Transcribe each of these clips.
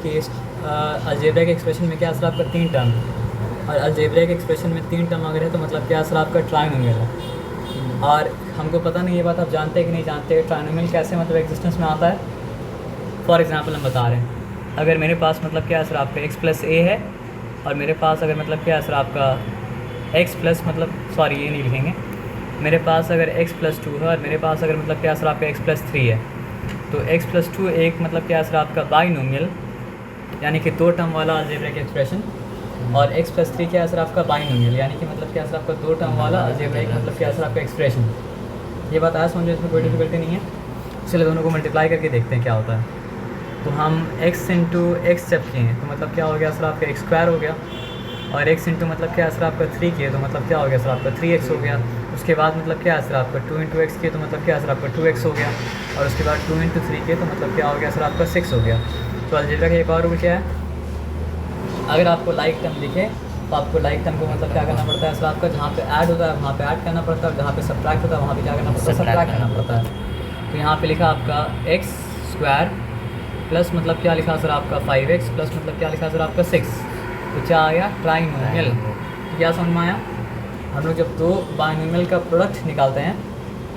कि algebraic expression में क्या असर आपका 3 टर्म, और अलजेब्रिक एक्सप्रेशन में 3 टर्म अगर है तो मतलब क्या असर आपका ट्राइनोमियल है। और हमको पता नहीं, ये बात आप जानते हैं कि नहीं जानते, ट्राइनोमियल कैसे मतलब एग्जिस्टेंस में आता है। फॉर एग्जांपल हम बता रहे हैं, अगर मेरे पास मतलब क्या असर आपका x प्लस ए है, और मेरे पास अगर मतलब क्या असर आपका x प्लस मतलब सॉरी ये नहीं लिखेंगे, मेरे पास अगर x प्लस 2 है और मेरे पास अगर मतलब क्या असर आपका x प्लस 3 है, तो x प्लस 2 एक मतलब क्या असर आपका बाइनोमियल यानी कि 2 टर्म वाला अलजेब्रिक एक्सप्रेशन, और x प्लस 3 क्या असर आपका बाइनोमियल यानी कि मतलब क्या असर आपका 2 टर्म वाला अलजेब्रिक मतलब क्या असर आपका एक्सप्रेशन। ये बात आया समझो, इसमें कोई डिफिकल्टी नहीं है। चलिए दोनों को मल्टीप्लाई करके देखते हैं क्या होता है। तो हम x इंटू एक्स जब किए तो मतलब क्या हो गया सर आपका x स्क्वायर हो गया, और x इंटू मतलब क्या सर आपका 3 किए तो मतलब क्या हो गया सर आपका 3x हो गया। उसके बाद मतलब क्या सर आपका 2 इंटू एक्स किए तो मतलब क्या सर आपका 2x हो गया, और उसके बाद 2 इंटू 3 किए तो मतलब क्या हो गया सर आपका 6 हो गया। तो अलजेब्रा का एक और रूल क्या है, अगर आपको लाइक टर्म दिखे तो आपको लाइक टर्म को मतलब क्या करना पड़ता है सर आपका, जहाँ पे ऐड होता है वहाँ पे ऐड करना पड़ता है, और जहाँ पे सब्ट्रैक्ट होता है वहाँ पे क्या करना पड़ता है, सब्ट्रैक्ट करना पड़ता है। तो यहाँ पे लिखा आपका x स्क्वायर प्लस मतलब क्या लिखा सर आपका 5x प्लस मतलब क्या लिखा सर आपका 6, तो क्या आ गया ट्राइनोमियल। क्या समझ में आया। हम लोग जब दो बाइनोमियल का प्रोडक्ट निकालते हैं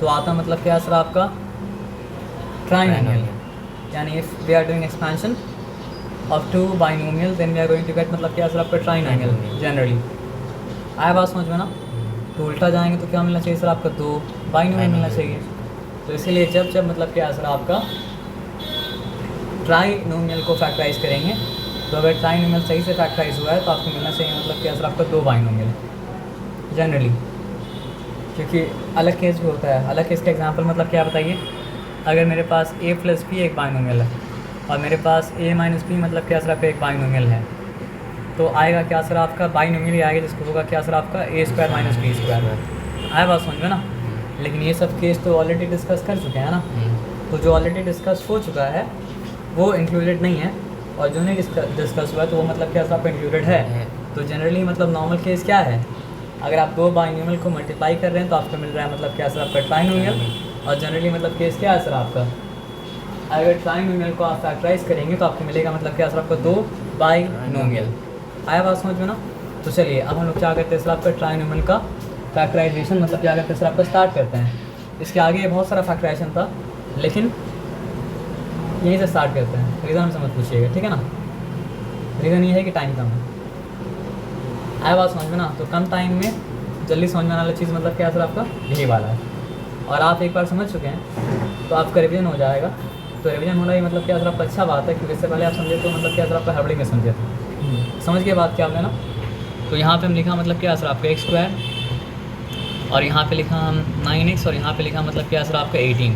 तो आता मतलब क्या सर आपका ट्राइनोमियल, यानी if we are doing expansion of 2 binomial then we are going to get मतलब क्या सर आपका ट्राइनोमियल जनरली। आया बात समझ में ना। तो उल्टा जाएंगे तो क्या मिलना चाहिए सर आपका 2 बाइनोमियल मिलना चाहिए। तो इसीलिए जब मतलब क्या सर आपका ट्राइनोमियल को फैक्टराइज करेंगे, तो अगर ट्राइनोमियल सही से फैक्टराइज हुआ है तो आपको मिलना चाहिए मतलब क्या सर आपका 2 बाइनोमियल जनरली। क्योंकि अलग केस भी होता है, अलग केस का एग्जांपल मतलब क्या बताइए, अगर मेरे पास a प्लस बी एक बाइनोमियल है और मेरे पास a माइनस बी मतलब क्या सर आपका एक बाइनोमियल है, तो आएगा क्या सर आपका बाइनोमियल ही आएगा जिसको होगा क्या सर आपका a square minus b square. आया बात समझ में ना। लेकिन ये सब केस तो ऑलरेडी डिस्कस कर चुके हैं ना, तो जो ऑलरेडी डिस्कस हो चुका है वो इंक्लूडेड नहीं है, और जो नहीं डिस्कस हुआ है तो वो मतलब क्या सर आपका इंक्लूडेड है। तो जनरली मतलब नॉर्मल केस क्या है, अगर आप 2 बाइनोमियल को मल्टीप्लाई कर रहे हैं तो आपको मिल रहा है मतलब क्या सर आपका ट्राइनोमियल, और जनरली मतलब केस क्या है सर आपका, अगर ट्राइनोमियल को आप फैक्टराइज करेंगे तो आपको मिलेगा मतलब क्या सर आपका 2 बाइनोमियल। आया बात समझ में ना। तो चलिए अब हम लोग क्या करते हैं सर आपका ट्राइनोमियल का फैक्टराइजेशन मतलब क्या करते हैं सर आपका स्टार्ट करते हैं। इसके आगे बहुत सारा फैक्टराइजेशन था लेकिन यहीं से स्टार्ट करते हैं। रीज़न हमसे मत पूछिएगा, ठीक है ना। रीज़न ये है कि टाइम कम है। आया बात समझ में ना। तो कम टाइम में जल्दी समझ में आने वाला चीज़ मतलब क्या सर आपका यही वाला है, और आप एक बार समझ चुके हैं तो आपका रिवीजन हो जाएगा। तो रिवीजन होना ही मतलब क्या सर आपका अच्छा बात है, क्योंकि इससे पहले आप समझे तो मतलब क्या सर आपका हड़बड़ी में समझे थे। समझ के बाद क्या होगा ना, तो यहाँ पे हम लिखा मतलब क्या सर आपका x स्क्वायर, और यहाँ पे लिखा हम 9x, और यहाँ पे लिखा मतलब क्या सर आपका 18।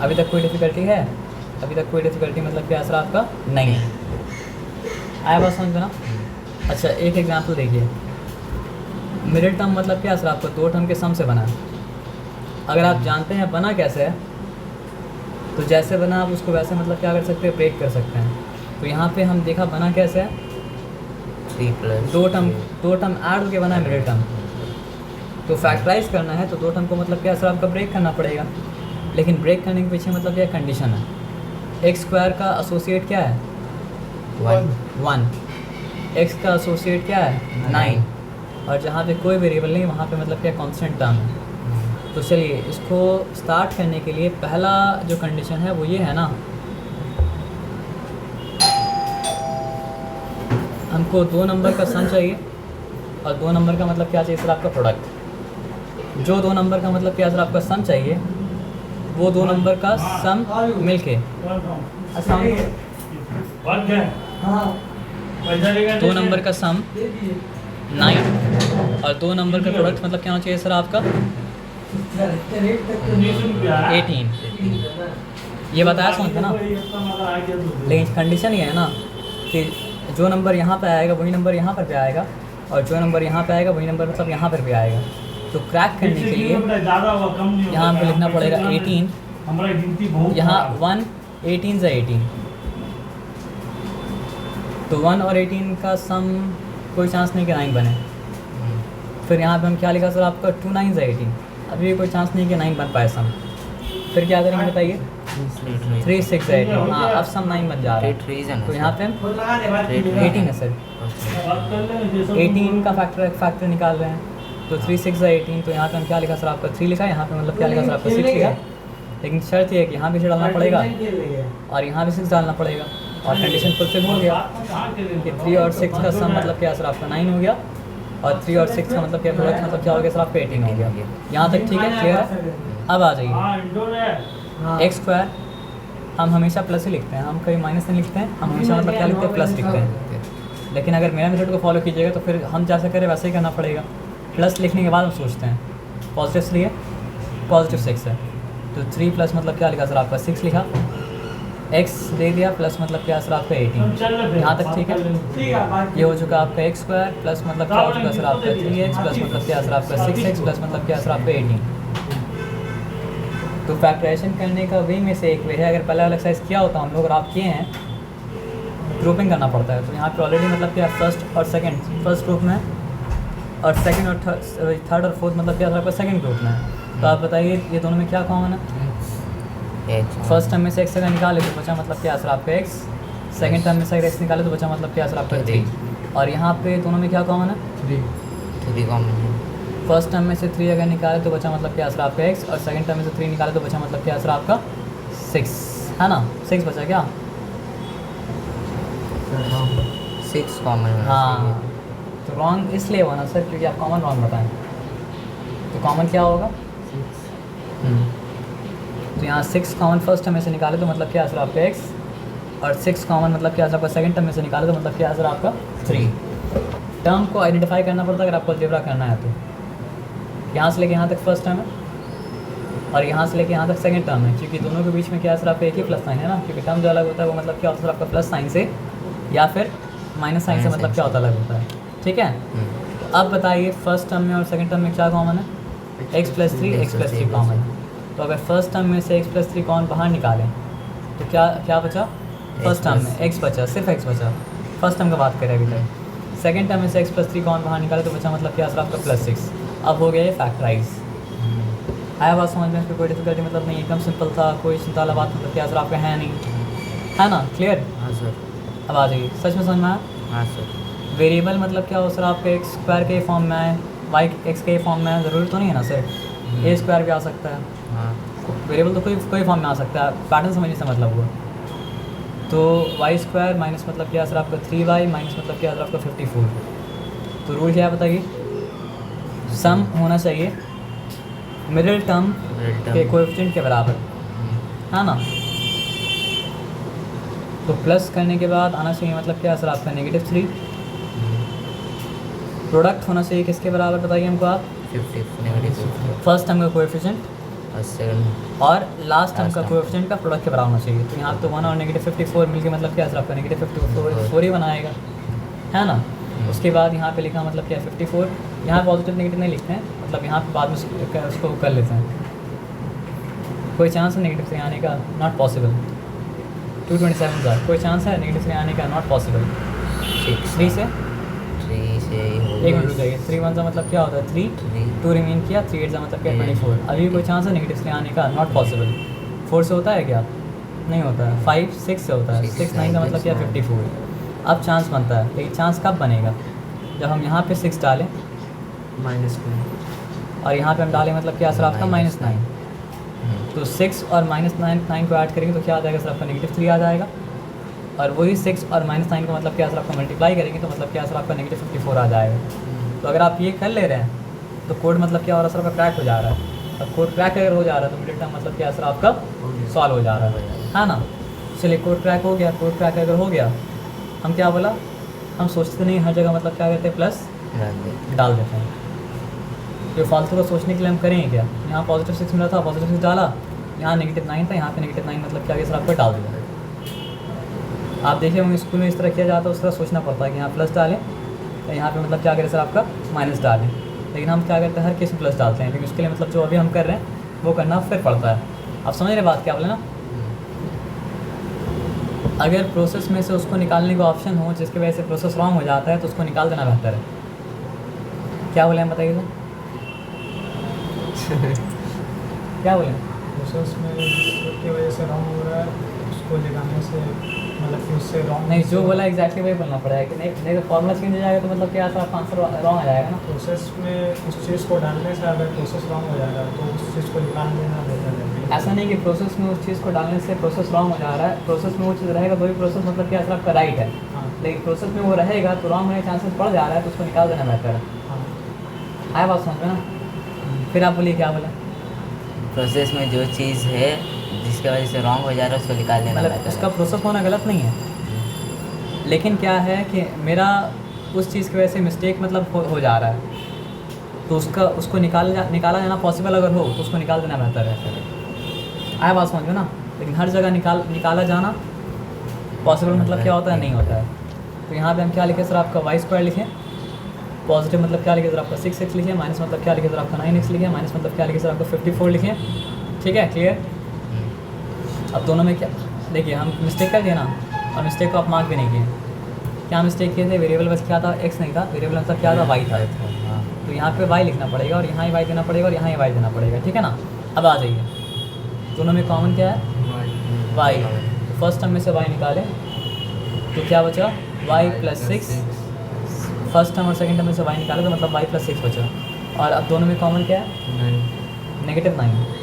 अभी तक कोई डिफ़िकल्टी है? अभी तक कोई डिफ़िकल्टी मतलब क्या सर आपका नहीं है। आया बात समझ में ना। अच्छा एक एग्जांपल देखिए, मिडिल टर्म मतलब क्या सर आपका 2 टर्म के सम से बना है। अगर आप जानते हैं बना कैसे है, तो जैसे बना आप उसको वैसे मतलब क्या कर सकते हैं, ब्रेक कर सकते हैं। तो यहाँ पे हम देखा बना कैसे है, 3 प्लस 2 टर्म ऐड होके बना है मिडिल टर्म। तो फैक्टराइज करना है तो 2 टर्म को मतलब क्या सर आपका ब्रेक करना पड़ेगा। लेकिन ब्रेक करने के पीछे मतलब क्या कंडीशन है, एक्स स्क्वायर का एसोसिएट क्या है 1, एक्स का एसोसिएट क्या है 9, और जहाँ पे कोई वेरिएबल नहीं वहाँ पे मतलब क्या कांस्टेंट टर्म है। तो चलिए इसको स्टार्ट करने के लिए पहला जो कंडीशन है वो ये है ना, हमको 2 नंबर का सम चाहिए, और 2 नंबर का मतलब क्या चाहिए सर आपका प्रोडक्ट। जो 2 नंबर का मतलब क्या सर आपका सम चाहिए, वो 2 नंबर का सम मिलके 2 नंबर का सम 9, और 2 नंबर का प्रोडक्ट मतलब क्या होना चाहिए सर आपका 18। ये बताया समझ ना। लेकिन कंडीशन ये है ना कि जो नंबर यहाँ पे आएगा वही नंबर यहाँ पर भी आएगा, और जो नंबर यहाँ पे आएगा वही नंबर मतलब यहाँ पर भी आएगा। तो क्रैक करने के लिए यहाँ पे लिखना पड़ेगा 18, यहाँ 1 18 से 18, तो 1 और 18 का सम कोई चांस नहीं कि 9 बने। फिर यहाँ पे हम क्या लिखा सर आपका 2 9 से 18, अभी भी कोई चांस नहीं कि 9 बन पाए सम। फिर क्या करेंगे बताइए, 3 6 8, हाँ अब सम 9 बन जा रहा है। तो यहाँ पे 18 है सर, 18 का फैक्टर निकाल रहे हैं। तो 3 6 18, तो यहाँ पे हम क्या लिखा सर आपका 3 लिखा, यहाँ पे मतलब क्या लिखा सर आपका 6 लिखा। लेकिन शर्त ये है कि यहाँ भी 6 डालना पड़ेगा और यहाँ भी 6 डालना पड़ेगा, और कंडीशन फुलफिल हो गया कि 3 और 6 का सम मतलब क्या सर आपका 9 हो गया, और 3 और 6 का मतलब क्या प्रोडक्ट मतलब क्या हो गया सर आपका 18 हो गया। यहाँ तक ठीक है, क्लियर है। अब आ जाइए एक्स स्क्वायर, हम हमेशा प्लस ही लिखते हैं, हम कभी माइनस नहीं लिखते हैं, हम हमेशा मतलब क्या लिखते हैं प्लस लिखते हैं। लेकिन अगर मेरा मेथड को फॉलो कीजिएगा तो फिर हम जैसा करें वैसे ही करना पड़ेगा। प्लस लिखने के बाद हम सोचते हैं पॉजिटिव 3 है, पॉजिटिव 6 है, तो 3 प्लस मतलब क्या लिखा सर आपका 6 लिखा, एक्स दे दिया प्लस मतलब क्या सर आपका 18। यहाँ तक ठीक है। ये हो चुका आपका एक्स स्क्वायर प्लस मतलब क्या हो चुका सर आपका 3x प्लस मतलब क्या सर आपका 6x प्लस मतलब क्या सर आपका 18। तो फैक्टराइजेशन करने का वे में से एक वे है, अगर पहले अलग साइज किया होता हम लोग और आप किए हैं, ग्रुपिंग करना पड़ता है। तो यहाँ पे ऑलरेडी मतलब क्या फर्स्ट और सेकंड फर्स्ट ग्रुप में है, और सेकंड और थर्ड और फोर्थ मतलब क्या सर आपका सेकंड ग्रुप में है। तो आप बताइए ये दोनों में क्या कॉमन है? फर्स्ट टर्म में से एक्स अगर निकाले तो बचा मतलब क्या सर आपका एक्स, सेकंड टर्म में से अगर एक्स निकाले तो बचा मतलब क्या सर आपका 3, और यहाँ पे दोनों में क्या कॉमन है? 3 कॉमन है। फर्स्ट टर्म में से 3 अगर निकाले तो बचा मतलब क्या सर आपका एक्स, और सेकंड टर्म में से 3 निकाले तो बचा मतलब क्या सर आपका 6, है ना? 6 बचा क्या? 6 कॉमन है। हाँ, तो रॉन्ग इसलिए हुआ ना सर क्योंकि आप कॉमन रॉन्ग बताएं। तो कॉमन क्या होगा? तो यहाँ 6 कॉमन फर्स्ट टर्म में से निकाले तो मतलब क्या सर आपका एक्स, और 6 कॉमन मतलब क्या सर आपका सेकंड टर्म में से निकाले तो मतलब क्या सर आपका 3। टर्म को आइडेंटिफाई करना पड़ता है अगर आपको अलजेब्रा करना है। तो यहाँ से लेके यहाँ तक फर्स्ट टर्म है, और यहाँ से लेके यहाँ तक सेकंड टर्म है, क्योंकि दोनों के बीच में क्या सर आपका एक ही प्लस साइन है ना, क्योंकि टर्म जो अलग होता है वो मतलब क्या होता है सर आपका प्लस साइन से या फिर माइनस साइन से मतलब क्या होता है अलग होता है। ठीक है, तो अब बताइए फर्स्ट टर्म में और सेकंड टर्म में क्या कॉमन है? X plus 3 x plus 3 common है। तो अगर फर्स्ट टर्म में से एक्स प्लस 3 कॉमन बाहर निकालें तो क्या बचा? फर्स्ट टर्म में एक्स बचा, सिर्फ एक्स बचा, फर्स्ट टर्म का बात करें अभी तक। सेकंड टर्म में से एक्स प्लस 3 कॉमन बाहर निकाले तो बचा मतलब क्या सर आपका प्लस 6। अब हो गया ये फैक्टराइज। आया बात समझ में? इसमें कोई डिफिकल्टी मतलब नहीं, एकदम सिंपल था, कोई चिंता वाला बात मतलब क्या सर आपका है नहीं, है ना? क्लियर? हाँ सर। अब आ जाइए, सच में समझ में आया? हाँ सर। वेरिएबल मतलब क्या हो सर आपका एक्स स्क्वायर के फॉर्म में आए, वाई एक्स के फॉर्म में आए, ज़रूरी तो नहीं है ना सर, ए स्क्वायर भी आ सकता है। हाँ, वेरिएबल तो कोई फॉर्म में आ सकता है, पैटर्न समझने से मतलब हुआ। तो वाई स्क्वायर माइनस मतलब क्या सर आपका 3y माइनस मतलब क्या सर आपका 54। तो रूल क्या है बताइए? सम होना चाहिए मिडिल टर्म के कोएफिशिएंट के बराबर, है ना? तो प्लस करने के बाद आना चाहिए मतलब क्या सर आपका -3। प्रोडक्ट होना चाहिए किसके बराबर बताइए हमको आप? 50 फर्स्ट टर्म का कोएफिशिएंट और सेकंड और लास्ट टर्म Last का term। कोएफिशिएंट का प्रोडक्ट के बराबर होना चाहिए। तो यहाँ तो 1 और -54 मिलके मतलब क्या सर आपका -54 ही बनाएगा, है ना? उसके बाद यहाँ पे लिखा मतलब क्या 54, यहाँ पॉजिटिव नेगेटिव नहीं लिखते हैं, मतलब यहाँ पे बाद में उसको कर लेते हैं। कोई चांस है नेगेटिव 3 आने का? Not possible. 227 का कोई चांस है नेगेटिव 3 आने का? Not possible. 3 से 3 से एक मिनट रुक जाइए, 3 1 का मतलब क्या होता है 3, 2 रिमेन किया, 3 8 का मतलब क्या 24। अभी कोई चांस है नेगेटिव 3 आने का? Not possible. 4 से होता है क्या? नहीं होता है। 5 6 से होता है, 6 9 का मतलब क्या 54। अब चांस बनता है, लेकिन चांस कब बनेगा? जब हम यहाँ पे 6 डालें -9 और यहाँ पे हम डालें मतलब क्या सर आपका -9। तो 6 और -9 को ऐड करेंगे तो क्या आ जाएगा सर आपका -3 आ जाएगा, और वही 6 और -9 का मतलब क्या सर आपका मल्टीप्लाई करेंगे तो मतलब क्या सर आपका -54 आ जाएगा। तो अगर आप ये कर ले रहे हैं तो कोड मतलब क्या हो रहा है सर आपका क्रैक हो जा रहा है। अब कोड क्रैक अगर हो जा रहा है तो मिडिल टर्म मतलब क्या सर आपका सॉल्व हो जा रहा है ना? चलिए कोड क्रैक हो गया, कोड क्रैक अगर हो गया हम क्या बोला, हम सोचते नहीं हर जगह मतलब क्या करते हैं प्लस डाल देते हैं। जो फालतू का सोचने के लिए हम करेंगे क्या? यहाँ पॉजिटिव 6 मिला था, पॉजिटिव 6 डाला, यहाँ -9 था, यहाँ पे -9 मतलब क्या सर आपको डाल दिया। आप देखिए हम स्कूल में इस तरह किया जाता है, उस तरह सोचना पड़ता है कि यहाँ प्लस डालें, तो यहाँ पे मतलब क्या करें सर आपका माइनस डालें, लेकिन हम क्या करते हैं हर केस में प्लस डालते हैं, लेकिन उसके लिए मतलब जो अभी हम कर रहे हैं वो करना फिर पड़ता है। आप समझ रहे बात क्या बोले ना? अगर प्रोसेस में से उसको निकालने का ऑप्शन हो जिसकी वजह से प्रोसेस रॉन्ग हो जाता है तो उसको निकाल देना बेहतर है। क्या बोले हम बताइए तो? क्या बोले? प्रोसेस में की वजह से रॉन्ग हो रहा है, उसको लगाने से मतलब कि उससे रॉन्ग नहीं, जो बोला एग्जैक्टली वही बोलना पड़ेगा कि नहीं तो फॉर्मूला चेंज हो जाएगा तो मतलब क्या आपका आंसर रॉन्ग आ जाएगा ना। प्रोसेस में उस चीज़ को डालने से अगर प्रोसेस रॉन्ग हो जाएगा तो उस चीज़ को निकाल देना बेहतर है। ऐसा नहीं कि प्रोसेस में उस चीज़ को डालने से प्रोसेस रॉन्ग हो जा रहा है, प्रोसेस में वो चीज़ रहेगा तो वही प्रोसेस मतलब क्या आंसर आपका राइट है, हाँ लेकिन प्रोसेस में वो रहेगा तो रॉन्ग होने के चांसेस बढ़ जा रहा है, तो उसको निकाल देना बेहतर है। हाँ आया बात समझ में ना। फिर आप बोलिए क्या बोला, प्रोसेस में जो चीज़ है जिसकी वजह से रॉन्ग हो जा रहा है उसको निकाल देना मतलब बेहतर उसका है। प्रोसेस होना गलत नहीं है, लेकिन क्या है कि मेरा उस चीज़ की वजह से मिस्टेक मतलब हो जा रहा है, तो उसको निकाला जाना पॉसिबल अगर हो तो उसको निकाल देना बेहतर है। आया बात समझ में ना। लेकिन हर जगह निकाला जाना पॉसिबल मतलब क्या होता है, नहीं होता है। तो यहाँ पे हम क्या लिखें सर, आपका वाई स्क्वायर लिखें, पॉजिटिव मतलब क्या लिखे सर आपका 6x लिखें, माइनस मतलब क्या लिखे सर आपका 9x लिखें, माइनस मतलब क्या लिखे सर आपका 54 लिखें। ठीक है, क्लियर। अब दोनों में क्या देखिए, हम मिस्टेक कर दिए ना, और मिस्टेक को आप मार्क भी नहीं किए। क्या मिस्टेक किए थे, वेरिएबल बस क्या था, x नहीं था, वेरिएबल मतलब क्या था, y था। हाँ तो यहाँ पे y लिखना पड़ेगा और यहाँ ही y देना पड़ेगा और यहाँ ही y देना पड़ेगा, ठीक है ना। अब आ जाइए, दोनों में कॉमन क्या है, y। तो फर्स्ट टर्म में से y निकालें तो क्या बचा, y प्लस 6। फर्स्ट टर्म और सेकंड टर्म में से y निकाले तो मतलब y प्लस 6 बचा। और अब दोनों में कॉमन क्या है, -9।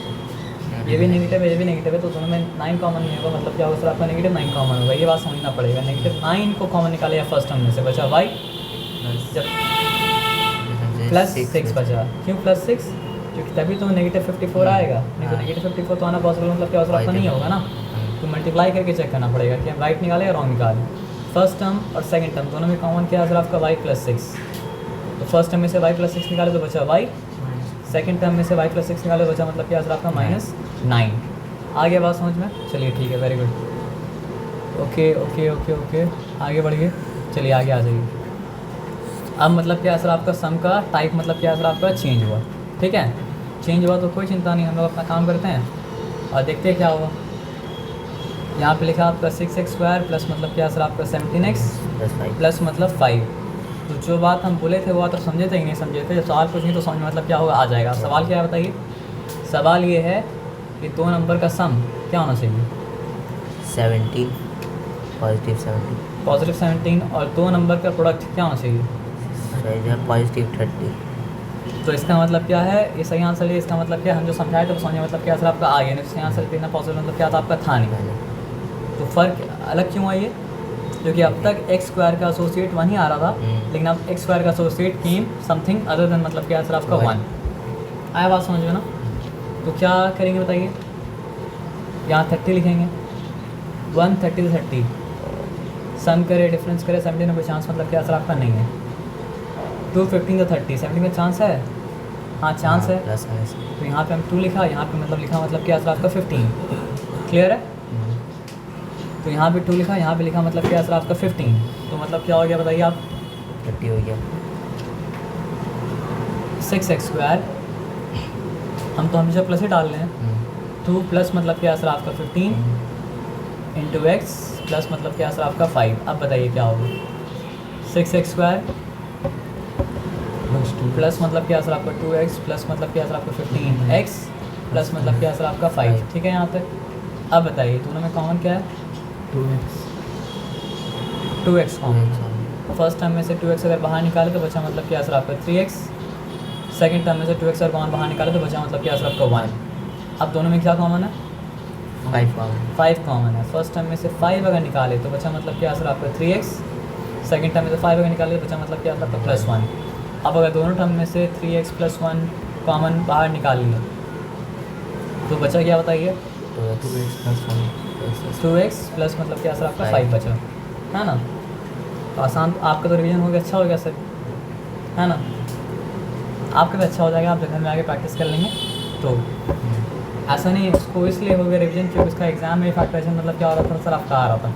ये भी नेगेटिव है, ये भी नेगेटिव है, तो दोनों में 9 कॉमन नहीं होगा, मतलब क्या होगा सर आपका -9 कॉमन होगा। ये बात समझना पड़ेगा, -9 को कॉमन निकाले या फर्स्ट टर्म में से बचा y, जब प्लस 6 बचा। क्यों प्लस 6, क्योंकि तभी तो -54 आएगा, नहीं तो -54 तो आना पॉसिबल मतलब क्या होगा आपका नहीं होगा ना। तो मल्टीप्लाई करके चेक करना पड़ेगा कि हम राइट निकालें या रॉन्ग निकालें। फर्स्ट टर्म और सेकंड टर्म दोनों में कॉमन क्या है सर आपका y प्लस 6। तो फर्स्ट टर्म में से y प्लस 6 निकाले तो बचा y, सेकंड टर्म में से y प्लस 6 निकाले तो बचा मतलब क्या सर आपका -9। आ गया बात समझ में, चलिए ठीक है, very good. Okay okay okay okay, आगे बढ़िए, चलिए आगे आ जाइए। अब मतलब क्या सर आपका सम का टाइप मतलब क्या सर आपका चेंज हुआ, ठीक है। चेंज हुआ तो कोई चिंता नहीं, हम लोग अपना काम करते हैं और देखते हैं क्या हुआ। यहाँ पे लिखा आपका 6x² प्लस मतलब क्या सर आपका 17x प्लस मतलब 5। तो जो बात हम बोले थे वो बात तो समझे थे ही नहीं समझे थे, जब सवाल पूछेंगे तो समझ में मतलब क्या होगा, आ जाएगा। सवाल क्या है बताइए, सवाल ये है कि दो नंबर का सम क्या होना चाहिए, 17 पॉजिटिव 17, और दो नंबर का प्रोडक्ट क्या होना चाहिए, पॉजिटिव 30। तो इसका मतलब क्या है, ये सही आंसर है। इसका मतलब क्या, हम जो समझाए थे वो समझे मतलब क्या सर आपका आ गया, नहीं तो सही आंसर देना पॉसिबल मतलब क्या था आपका था नहीं। तो फ़र्क अलग क्यों है ये, क्योंकि अब तक x² का एसोसिएट 1 ही आ रहा था, लेकिन अब x² का एसोसिएट केम समथिंग अदर देन मतलब क्या सर आपका 1। आया बात समझ में ना। तो क्या करेंगे बताइए, यहाँ 30 लिखेंगे, 130 से 30 सम करे डिफरेंस करे 17 में कोई चांस मतलब क्या सर आपका नहीं है। 215 से 30 17 में चांस है, हाँ चांस है। प्लस तो यहाँ पे हम 2 लिखा, यहाँ पे मतलब लिखा मतलब क्या सर आपका 15, क्लियर है। तो यहाँ पे 2 लिखा, यहाँ पे लिखा मतलब क्या सर आपका 15, तो मतलब क्या हो गया बताइए आप, 30 हो गया। 6x², हम तो हमेशा प्लस ही डाल रहे हैं। 2 प्लस मतलब क्या सर आपका 15 इंटू x प्लस मतलब क्या सर आपका 5। अब बताइए क्या होगा, 6x² प्लस मतलब क्या सर आपका 2x प्लस मतलब क्या सर आपका 15x प्लस मतलब क्या सर आपका 5, ठीक है यहाँ तक। अब बताइए दोनों में कॉमन क्या है, 2x कॉमन। फर्स्ट टर्म में से 2x अगर बाहर निकाले तो बचा मतलब क्या सर आपका 3x, सेकंड टर्म में से 2x अगर कॉमन बाहर निकाले तो बचा मतलब क्या सर आपका 1। अब दोनों में क्या कॉमन है, 5 कॉमन है। फर्स्ट टर्म में से 5 अगर निकाले तो बचा मतलब क्या सर आपका 3x, सेकंड टर्म में से 5 अगर निकाले तो बचा मतलब क्या सर आपका +1। अब अगर दोनों टर्म में से 3x + 1 कॉमन बाहर निकाल लिए तो बचा क्या बताइए, 2x प्लस मतलब क्या सर आपका 5 बचा, है ना। तो आसान, आपका तो रिवीजन हो गया, अच्छा हो गया सर, है ना। आपका भी अच्छा हो जाएगा, आप घर में आके प्रैक्टिस कर लेंगे। तो ऐसा नहीं, उसको इसलिए हो गया रिवीजन क्योंकि उसका एग्जाम में फैक्टराइजेशन मतलब क्या हो रहा था सर आपका आ रहा था,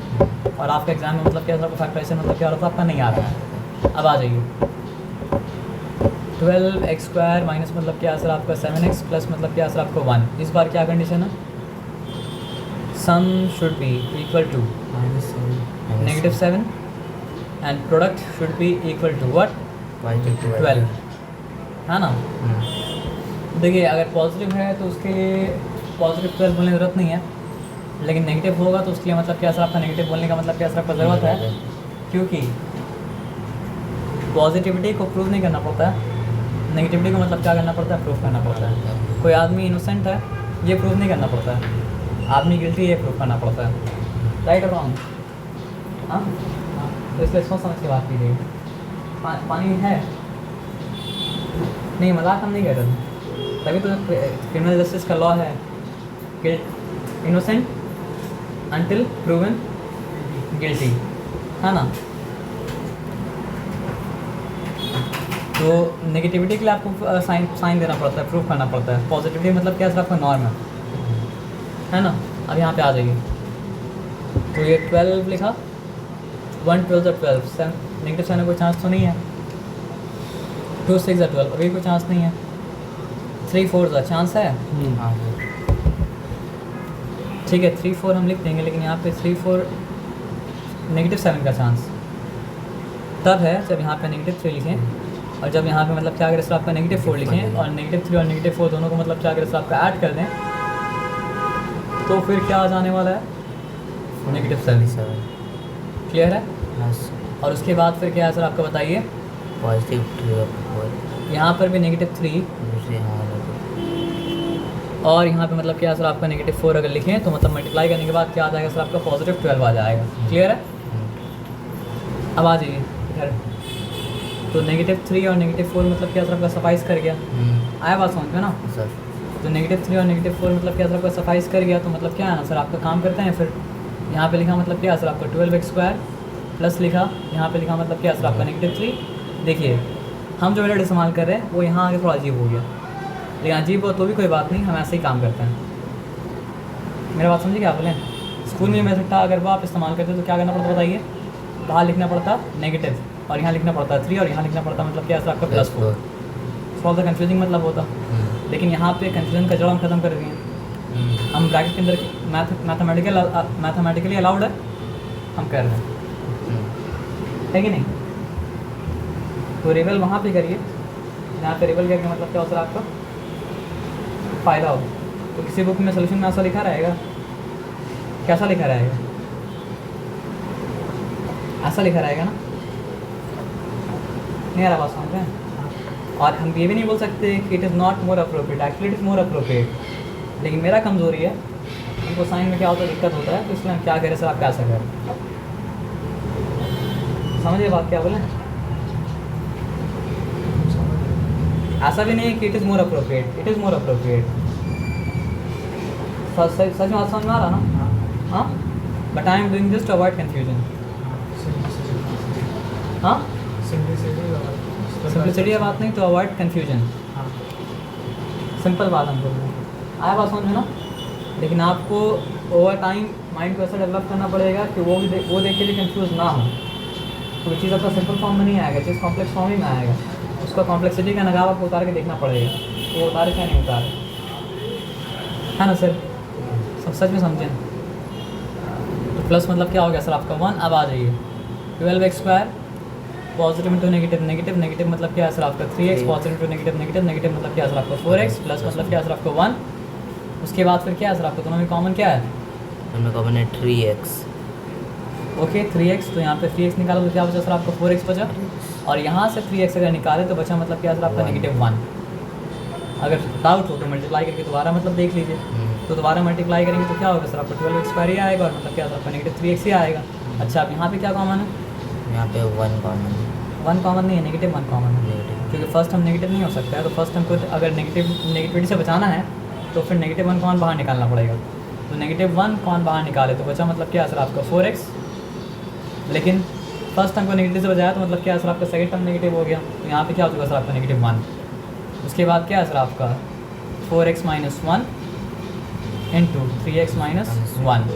और आपका एग्जाम में मतलब क्या सर फैक्टराइजेशन मतलब क्या हो रहा था आपका नहीं आ रहा है। अब आ जाइए, 12x² माइनस मतलब क्या सर आपका 7x प्लस मतलब क्या सर आपका 1। इस बार क्या कंडीशन है, sum should be equal to -7 and product should be equal to what, 12, है ना। देखिए अगर पॉजिटिव है तो उसके लिए पॉजिटिव 12 बोलने की ज़रूरत नहीं है, लेकिन नेगेटिव होगा तो उसके लिए मतलब क्या सर आपका नेगेटिव बोलने का मतलब क्या सर आपका ज़रूरत है, क्योंकि पॉजिटिविटी को प्रूव नहीं करना पड़ता है, नेगेटिविटी को मतलब क्या करना पड़ता है, प्रूव करना पड़ता है। कोई आदमी इनोसेंट है ये प्रूव नहीं करना पड़ता है, आदमी गिल्टी ये प्रूव करना पड़ता है, राइट और रॉन्ग। हाँ, तो इसलिए सोच समझ के बात कीजिए। पानी है नहीं, मजाक हम नहीं कर रहे, तभी तो क्रिमिनल जस्टिस का लॉ है कि इनोसेंट अनटिल प्रूवन गिल्टी, है ना। तो नेगेटिविटी के लिए आपको साइन देना पड़ता है, प्रूफ करना पड़ता है। पॉजिटिविटी मतलब क्या, आपका नॉर्म है ना। अब यहाँ पे आ जाइए, तो ये 12 लिखा, 1 12 12, नेगेटिव साइन में कोई चांस तो नहीं है। 2 6 12, अभी कोई चांस नहीं है। 3 4 चांस है, हाँ ठीक है 3 4 हम लिख देंगे, लेकिन यहाँ पे 3 4 -7 का चांस तब है जब यहाँ पे -3 लिखें, और जब यहाँ पे मतलब क्या अगर सर आपका -4 लिखें और -3 और -4 दोनों को मतलब क्या अगर सर आपका ऐड कर दें, तो फिर क्या आ जाने वाला है, -7। क्लियर है। और उसके बाद फिर क्या है सर आपका बताइए, पॉजिटिव यहाँ पर भी -3 और यहाँ पे मतलब क्या है सर आपका -4 अगर लिखें तो मतलब मल्टीप्लाई करने के बाद क्या आ जाएगा सर आपका +12 आ जाएगा। क्लियर है। अब आ जाइए इधर, तो -3 और -4 मतलब क्या सर आपका सफाइस कर गया, आया बात समझ में ना सर। तो -3 और -4 मतलब क्या सर आपका सफाइस कर गया, तो मतलब क्या है ना सर आपका काम करते हैं फिर यहाँ पे लिखा मतलब क्या सर आपका 12x² प्लस लिखा, यहाँ पे लिखा मतलब क्या सर आपका -3। देखिए हम जो मेथड इस्तेमाल कर रहे हैं वो यहाँ आगे थोड़ा अजीब हो गया, लेकिन अजीब हो तो भी कोई बात नहीं, हम ऐसे ही काम करते हैं। मेरा बात समझिए क्या बोलें, स्कूल में मेथड था अगर वो आप इस्तेमाल करते तो क्या करना पड़ता बताइए, बाहर लिखना पड़ता नेगेटिव और यहाँ लिखना पड़ता 3 और यहाँ लिखना पड़ता मतलब क्या सर आपका +4। थोड़ा सा कन्फ्यूजिंग मतलब होता, लेकिन यहाँ पे कन्फ्यूजन का जड़ हम खत्म कर दिए हैं। हम ब्रैकेट के अंदर मैथमेटिकली अलाउड है, हम कर रहे हैं, है कि नहीं। तो रिवल वहाँ पे करिए जहाँ पे रिवल करके मतलब क्या होता है आपका फ़ायदा हो। तो किसी बुक में सोल्यूशन में ऐसा लिखा रहेगा, कैसा लिखा रहेगा, ऐसा लिखा रहेगा ना, नहीं आ रहा बात समझ रहे हैं। और हम ये भी नहीं बोल सकते कि it is not more appropriate, actually it is more appropriate, लेकिन मेरा कमज़ोरी है, उनको साइन में क्या होता है दिक्कत होता है, तो इसलिए हम क्या करें सर आप कैसा करें, समझिए बात क्या बोलें। ऐसा भी नहीं है कि it is more appropriate, it is more appropriate. सच में बात समझ में आ रहा ना, हाँ। But I am doing this to avoid confusion. हाँ, सिंपलिसिटी है बात नहीं, तो अवॉइड कन्फ्यूजन, सिंपल बात हम बोल रहे हैं, आया बात समझ में ना। लेकिन आपको ओवर टाइम माइंड को ऐसा डेवलप करना पड़ेगा कि वो देख के भी कंफ्यूज ना हो। कोई चीज़ आपका सिंपल फॉर्म में नहीं आएगा, चीज़ कॉम्प्लेक्स फॉर्म ही में आएगा, उसका कॉम्प्लेक्सिटी का नगाव आपको उतार के देखना पड़ेगा, वो उतारे क्या नहीं उतारे, है ना सर। सब सच में समझें। तो प्लस मतलब क्या हो गया सर आपका 1। अब आ जाइए 12x² positive into negative, negative negative मतलब क्या है सर आपका 3x, positive into negative, negative negative मतलब क्या है सर आपका 4x, प्लस मतलब क्या है सर आपका 1। उसके बाद फिर क्या है सर आपका दोनों में कॉमन क्या है, दोनों कॉमन है 3x। ओके 3x, तो यहाँ पे 3x निकाला तो क्या बचा सर आपका 4x बचा, और यहाँ से 3x अगर निकाले तो बचा मतलब क्या है सर आपका -1। अगर डाउट हो तो मल्टीप्लाई करके दोबारा मतलब देख लीजिए, तो दोबारा मल्टीप्लाई करेंगे तो क्या होगा सर आपका 12x² ही आएगा, और मतलब क्या सर आपका -3x ही आएगा। अच्छा अब यहाँ पे क्या कॉमन है, यहाँ पे 1 कॉमन है, 1 कॉमन नहीं है, -1 कॉमन है, नेगेटिव। क्योंकि फर्स्ट हम नेगेटिव नहीं हो सकता है, तो फर्स्ट हमको अगर नेगेटिविटी से बचाना है तो फिर -1 कॉमन बाहर निकालना पड़ेगा। तो -1 कॉमन बाहर निकाले तो बचा मतलब क्या सर आपका 4x, लेकिन फर्स्ट हमको नेगेटिव से बचाया तो मतलब क्या सर आपका सेकंड टर्म नेगेटिव हो गया, तो यहाँ पे क्या हो चुका सर आपका -1। उसके बाद क्या है सर आपका 4x - 1 इंटू 3x - 1।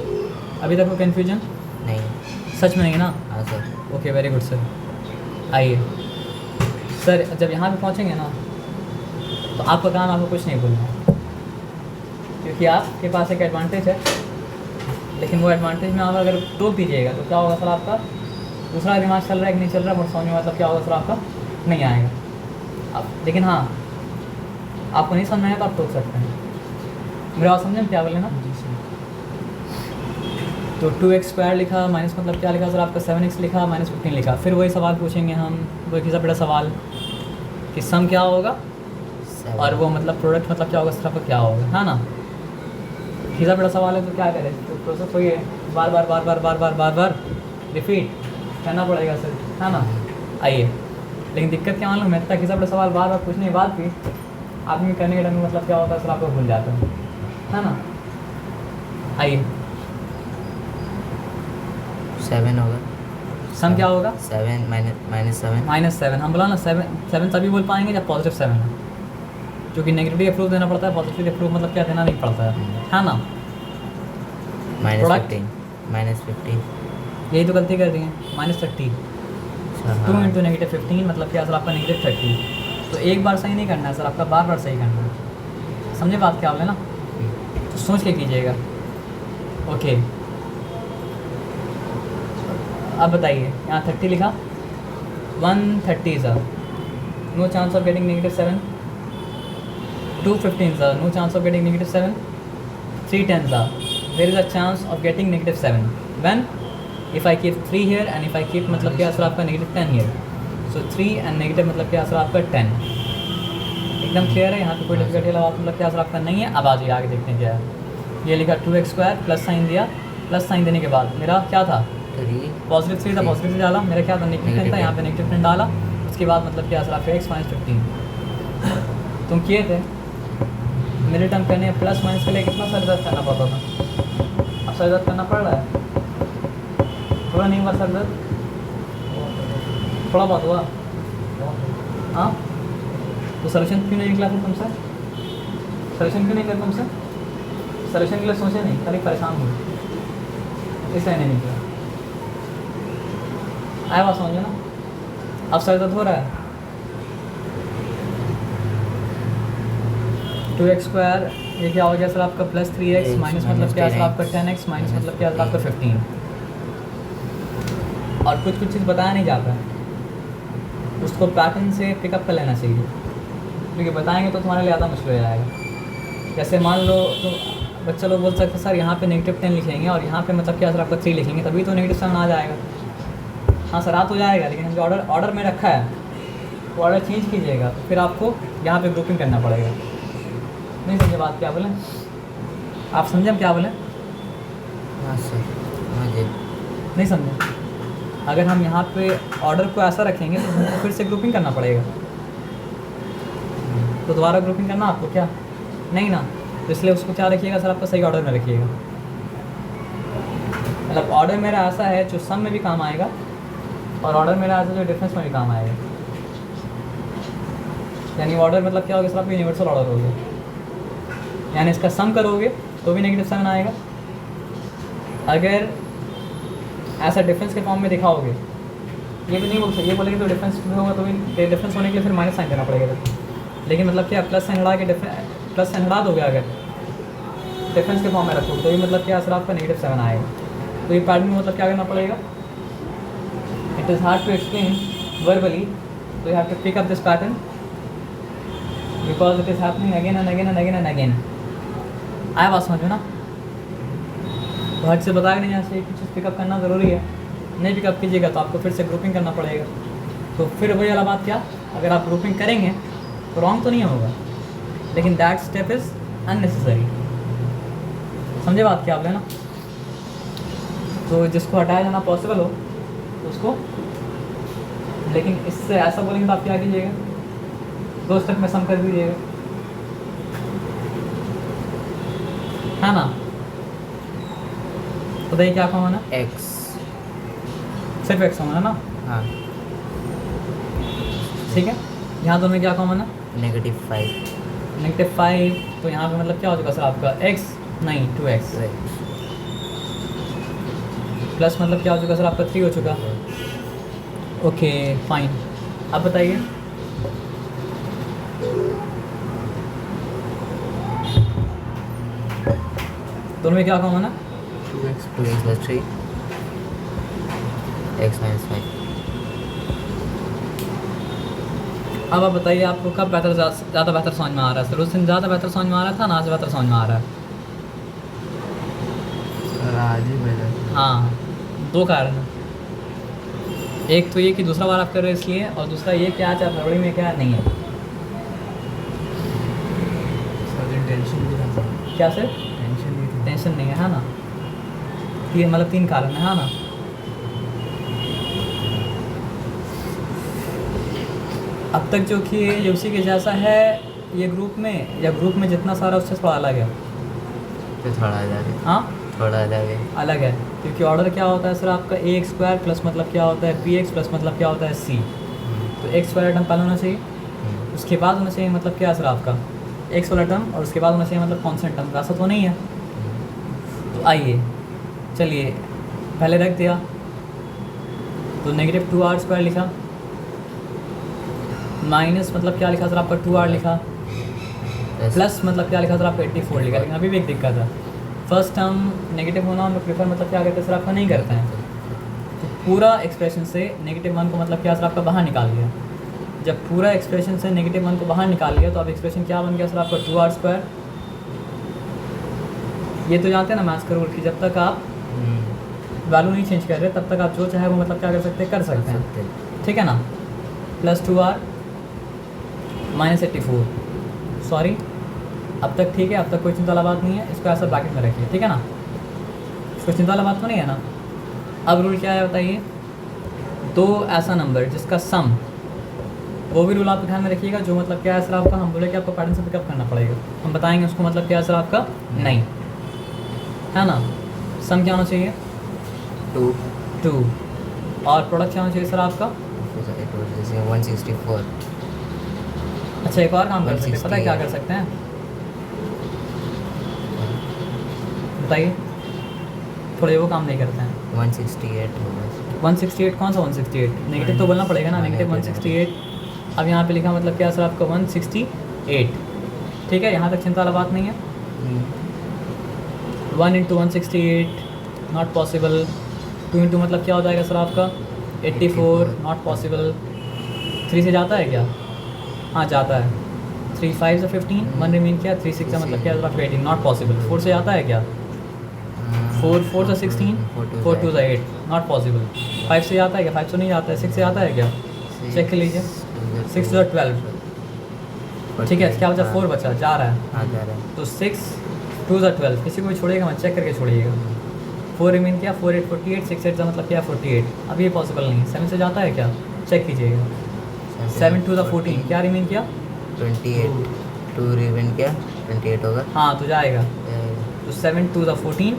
अभी तक कोई कन्फ्यूजन नहीं। सच में नहीं ना। हाँ sir. Okay very good sir. आइए सर, जब यहाँ पे पहुँचेंगे ना तो आपका काम आपको कुछ नहीं बोलना है, क्योंकि आपके पास एक एडवांटेज है, लेकिन वो एडवांटेज में आप अगर टोक दीजिएगा तो क्या होगा सर आपका दूसरा दिमाग चल रहा है कि नहीं चल रहा है, बट समझ में मतलब क्या होगा सर आपका नहीं आएगा। अब लेकिन हाँ आपको नहीं समझ में आया तो आप टोक सकते हैं, मेरा बात समझे क्या बोले ना? जी सर। तो 2x² लिखा माइनस मतलब क्या लिखा सर आपका 7x लिखा माइनस 15 लिखा। फिर वही सवाल पूछेंगे हम, वही किसी बड़ा सवाल कि सम क्या होगा और वो मतलब प्रोडक्ट मतलब क्या होगा, सर आपका क्या होगा, है ना? खींचा बड़ा सवाल है तो क्या करें, तो प्रोसेस वही है, बार बार बार बार बार बार बार बार रिपीट करना पड़ेगा सर, है ना? आइए, लेकिन दिक्कत क्या मालूम है, इतना खींचा बड़ा सवाल बार बार पूछने के बाद भी आदमी करने के टाइम में मतलब क्या होता है सर आपको भूल जाता है ना? आइए 7 होगा। सम क्या होगा? 7 -7 -7। हम बोला ना 7 तभी बोल पाएंगे जब पॉजिटिव 7 है, क्योंकि नेगेटिव अप्रूव देना पड़ता है, पॉजिटिव अप्रूव मतलब क्या देना नहीं पड़ता है ना? Product? -15 यही तो गलती कर दी है, -30। 2 इंटू -15 मतलब क्या सर आपका -30। तो एक बार सही नहीं करना है सर आपका, बार बार सही करना है, समझे बात क्या बोले ना? तो सोच के कीजिएगा। ओके, अब बताइए, यहाँ 30 लिखा, 130 sir, no chance of getting -7। 215 sir, no chance of getting -7. 310 sir, there is a chance of getting -7. When? If I keep 3 here and if I keep मतलब क्या सर आपका -10 here. So 3 and negative मतलब क्या sir आपका 10. एकदम clear है, यहाँ पे कोई डिफिकल्टी वाला मतलब क्या सर आपका नहीं है। अब आ जाइए आगे देखते हैं क्या है। ये लिखा 2x² प्लस साइन दिया, प्लस साइन देने के बाद मेरा क्या था, पॉजिटिव 3 था, पॉजिटिव 3 डाला, मेरा क्या था नेगेटिव 10 था, यहाँ पे नेगेटिव 10 डाला। उसके बाद मतलब क्या सर आपका x -15 तुम किए थे, मेरे टर्म करने प्लस माइनस के लिए कितना सरदर्द करना पड़ता था, अब सरदर्द करना पड़ रहा है, थोड़ा नहीं हुआ सरदर्द, थोड़ा बहुत हुआ, हाँ? तो सॉल्यूशन क्यों नहीं निकला फिर तुमसे, सॉल्यूशन क्यों नहीं निकला तुमसे, सॉल्यूशन के लिए सोचे नहीं, खाली परेशान हुए, इसलिए नहीं निकला। आया बात समझो ना? अब सरदर्द हो रहा है। 2x² ये क्या हो गया सर आपका प्लस 3x माइनस मतलब क्या सर आपका 10x माइनस मतलब क्या सर आपका 15। और कुछ चीज़ बताया नहीं जाता है, उसको पैटर्न से पिकअप कर लेना चाहिए, क्योंकि बताएंगे तो तुम्हारे लिए ज़्यादा मुश्किल हो जाएगा। जैसे मान लो तो बच्चा लोग बोल सकते सर यहाँ पे -10 लिखेंगे और यहाँ पे मतलब क्या सर आपका 3 लिखेंगे, तभी तो -7 आ जाएगा। हाँ सर आ तो जाएगा, लेकिन जो ऑर्डर में रखा है वो ऑर्डर चेंज कीजिएगा, तो फिर आपको यहाँ पे ग्रुपिंग करना पड़ेगा। नहीं समझे बात क्या बोले, आप समझे हम क्या बोले? हाँ सर मुझे नहीं समझे? अगर हम यहाँ पे ऑर्डर को ऐसा रखेंगे तो हमको फिर से ग्रुपिंग करना पड़ेगा, तो दोबारा ग्रुपिंग करना आपको क्या नहीं ना, तो इसलिए उसको क्या रखिएगा सर आपका सही ऑर्डर में रखिएगा। मतलब ऑर्डर मेरा ऐसा है जो सम में भी काम आएगा और ऑर्डर मेरा ऐसा जो डिफरेंस में भी काम आएगा। यानी ऑर्डर मतलब क्या होगा सर आपका यूनिवर्सल ऑर्डर होगा, यानी इसका सम करोगे तो भी -7 आएगा, अगर ऐसा डिफरेंस के फॉर्म में दिखाओगे, ये भी नहीं बोल सकते, ये बोलेंगे तो डिफरेंस होगा तो भी डिफरेंस होने के लिए फिर माइनस साइन देना पड़ेगा। लेकिन मतलब क्या प्लस साइन हटा के प्लस साइन हटा दोगे, अगर डिफरेंस के फॉर्म में रखोगे तो ये मतलब क्या सर आपका -7 आएगा। तो ये पैटर्न में मतलब क्या करना पड़ेगा, it is hard to explain verbally, तो you have to pick up this pattern because it is happening again and again and again and again. आया बात समझो ना? तो हद से बता के नहीं यहाँ से कुछ चीज़ पिकअप करना ज़रूरी है, नहीं पिकअप कीजिएगा तो आपको फिर से ग्रुपिंग करना पड़ेगा। तो फिर वही वाला बात क्या, अगर आप ग्रुपिंग करेंगे तो रॉन्ग तो नहीं होगा, लेकिन दैट स्टेप इज़ अननेसेसरी। समझे बात क्या बोले ना? तो जिसको हटाया जाना पॉसिबल हो तो उसको, लेकिन इससे ऐसा बोलेंगे तो आप क्या कीजिएगा, 2 स्टेप में सम कर दीजिएगा, है ना? तो देखिए क्या कॉमन है, x सिर्फ x कॉमन है ना? हाँ ठीक है, यहाँ दोनों में क्या कॉमन है, -5 -5। तो यहाँ पे मतलब क्या हो चुका सर आपका x नहीं 2x, प्लस मतलब क्या हो चुका सर आपका 3 हो चुका। ओके फाइन, अब बताइए दोनों में क्या कॉमन है, 2x + 3 x - 5। अब आप बताइए आपको कब बेहतर ज़्यादा बेहतर समझ में आ रहा है सर? उस दिन ज़्यादा बेहतर समझ में आ रहा था ना, आज बेहतर समझ में आ रहा है? आज ही पहले हाँ, दो कारण हैं। एक तो ये कि दूसरा बार आप कर रहे हो इसलिए, और दूसरा ये कि आज आप हड़बड़ी में क्या नहीं है। टेंशन भी था, क्या सर? टेंशन भी थी। टेंशन नहीं है ना? तीन मतलब तीन कारण है ना? अब तक जो कि ये उसी के जैसा है ये ग्रुप में, या ग्रुप में जितना सारा उससे थोड़ा अलग है? तो थोड़ा अलग है, हाँ, थोड़ा अलग है। अलग है, क्योंकि ऑर्डर क्या होता है सर आपका ए एक्स स्क्वायर प्लस मतलब क्या होता है पी एक्स प्लस मतलब क्या होता है सी। तो एक्स वाला टर्म पहले होना चाहिए, उसके बाद होना चाहिए मतलब क्या है सर आपका एक्स वाला टर्म, और उसके बाद होना चाहिए मतलब कॉन्स्टेंट टर्म। ऐसा तो नहीं है। तो आइए चलिए पहले रख दिया, तो नेगेटिव 2r स्क्वायर लिखा, माइनस मतलब क्या लिखा सर आपका 2r लिखा, प्लस मतलब क्या लिखा सर आपका 84 लिखा। लेकिन अभी भी एक दिक्कत है, फर्स्ट टर्म नेगेटिव होना हम लोग प्रेफर मतलब क्या करते हैं सर आपका नहीं करते हैं। तो पूरा एक्सप्रेशन से -1 को मतलब क्या सर आपका बाहर निकाल लिया। जब पूरा एक्सप्रेशन से -1 को बाहर निकाल लिया तो अब एक्सप्रेशन क्या बन गया सर आपका 2r स्क्वायर। ये तो जानते हैं ना मैथ्स का रूल कि जब तक आप वैल्यू नहीं चेंज कर रहे तब तक आप जो चाहे वो मतलब क्या कर सकते हैं, कर सकते हैं, ठीक है ना। प्लस 2r माइनस 84, सॉरी अब तक ठीक है, अब तक कोई चिंता वाला बात नहीं है। इसको ऐसा ब्रैकेट में रखिए, ठीक है ना, कोई चिंता वाला बात तो नहीं है ना। अब रूल क्या है बताइए, दो ऐसा नंबर जिसका सम, वो भी रूल आप ध्यान में रखिएगा जो मतलब क्या है सर आपका, हम बोले कि आपको पैटर्न से पिकअप करना पड़ेगा, हम बताएंगे उसको मतलब क्या है सर आपका नहीं, है ना। सम क्या होना चाहिए 2, और प्रोडक्ट क्या होना चाहिए सर आपका 164। अच्छा एक और काम कर सकते हैं, पता है क्या कर सकते हैं, बताइए। थोड़े वो काम नहीं करते हैं। 168 होगा। 168 कौन सा 168? नेगेटिव तो बोलना पड़ेगा ना, नेगेटिव 168। अब यहाँ पे लिखा मतलब क्या सर आपका 168, ठीक है, यहाँ तक चिंता वाला बात नहीं है। 1 इंटू 168 नॉट पॉसिबल। 2 इंटू मतलब क्या हो जाएगा सर आपका 84 नॉट पॉसिबल। 3 से जाता है क्या? हाँ जाता है। 3 5 से 15, 1 रिमेन किया, 3 6 का मतलब क्या है 18 नॉट पॉसिबल। 4 से जाता है क्या? 4 4 से 16, 4 2 से 8 नॉट पॉसिबल। 5 से जाता है क्या? 5 से नहीं जाता है। 6 से जाता है क्या? चेक कर लीजिए। 6 2 12, ठीक है, क्या बचा? 4 बचा, जा रहा है। हाँ जा रहा है। तो 6 2 12, किसी को भी छोड़िएगा मैं, चेक करके छोड़िएगा। 4 रिमेन किया, 4 8 48, 6 8 का मतलब क्या है 48। अब ये पॉसिबल नहीं है। 7 से जाता है क्या? चेक कीजिएगा। 7 2 14, क्या रिमेन किया? 28, 2 रिमेन किया 28 होगा। हाँ तो जाएगा। तो 7 2 14,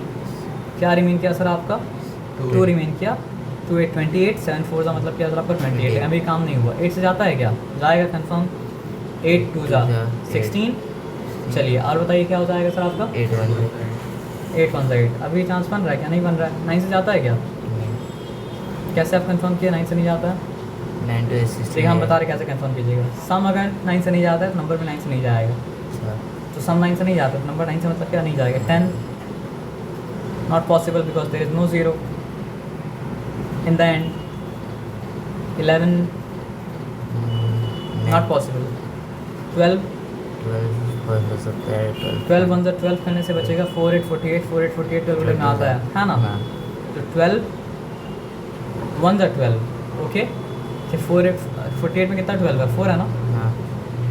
क्या रिमेन किया सर आपका 2 रिमेन किया, 2 8 28, 7 4 का मतलब क्या सर आपका 28। लेकिन अभी काम नहीं हुआ। 8 से जाता है क्या? जाएगा कंफर्म। 8 2 16, चलिए और बताइए क्या हो जाएगा सर आपका 8 8 1 8। अभी चांस बन रहा है क्या? नहीं बन रहा है। 9 से जाता है क्या? कैसे आप कंफर्म किया 9 से नहीं जाता है? 9 to 16। ठीक है, हम बता रहे कैसे कंफर्म कीजिएगा। सम अगर 9 से नहीं जाता है तो नंबर भी 9 से नहीं जाएगा। तो सम 9 से नहीं जाता तो नंबर 9 से मतलब क्या नहीं जाएगा? 10 not possible because there is no zero in the end. 11 not possible. 12 12 हो सकता है। 12 1 12 करने से बचेगा 4 8 48, 4 8 48 12 में आता है ना। हाँ। तो 12 1 12, ओके। फिर 4 8 48 में कितना 12 है? 4 है ना। हाँ।